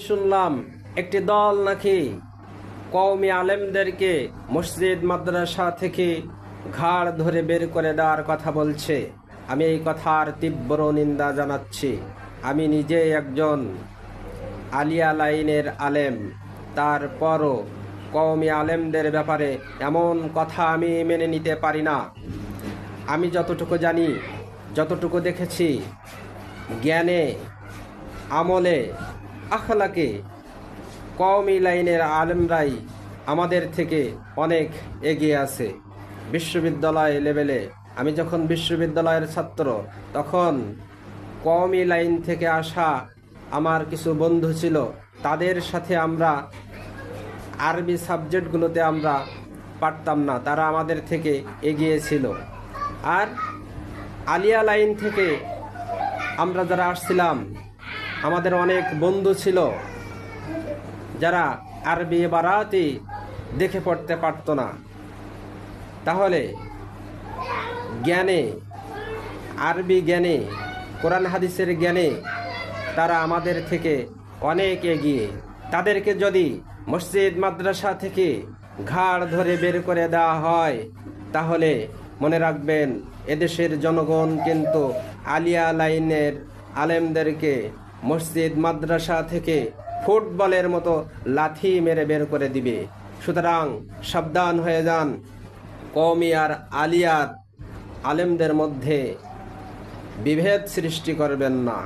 শুনলাম একটি দল নাকি কওমি আলেমদেরকে মসজিদ মাদ্রাসা থেকে ঘাড় ধরে বের করে দেওয়ার কথা বলছে। আমি এই কথার তীব্র নিন্দা জানাচ্ছি। আমি নিজে একজন আলিয়া লাইনের আলেম, তারপরও কওমি আলেমদের ব্যাপারে এমন কথা আমি মেনে নিতে পারি না। আমি যতটুকু জানি, যতটুকু দেখেছি, জ্ঞানে, আমলে, আখলাকে কওমি লাইনের আলেমরাই আমাদের থেকে অনেক এগিয়ে আছে। বিশ্ববিদ্যালয় লেভেলে আমি যখন বিশ্ববিদ্যালয়ের ছাত্র, তখন কওমি লাইন থেকে আসা আমার কিছু বন্ধু ছিল। তাদের সাথে আমরা আরবি সাবজেক্টগুলোতে আমরা পারতাম না, তারা আমাদের থেকে এগিয়ে ছিল। আর আলিয়া লাইন থেকে আমরা যারা আসছিলাম, আমাদের অনেক বন্ধু ছিল যারা আরবি বারাতি দেখে পড়তে পারতো না। তাহলে জ্ঞানে, আরবি জ্ঞানে, কোরআন হাদিসের জ্ঞানে তারা আমাদের থেকে অনেক এগিয়ে। তাদেরকে যদি মসজিদ মাদ্রাসা থেকে ঘাড় ধরে বের করে দেওয়া হয়, তাহলে মনে রাখবেন এদেশের জনগণ কিন্তু আলিয়া লাইনের আলেমদেরকে মসজিদ মাদ্রাসা থেকে ফুটবলের মতো লাথি মেরে বের করে দিবে। সুতরাং সাবধান হয়ে যান, কওমি আর আলিয়ার আলেমদের মধ্যে বিভেদ সৃষ্টি করবেন না।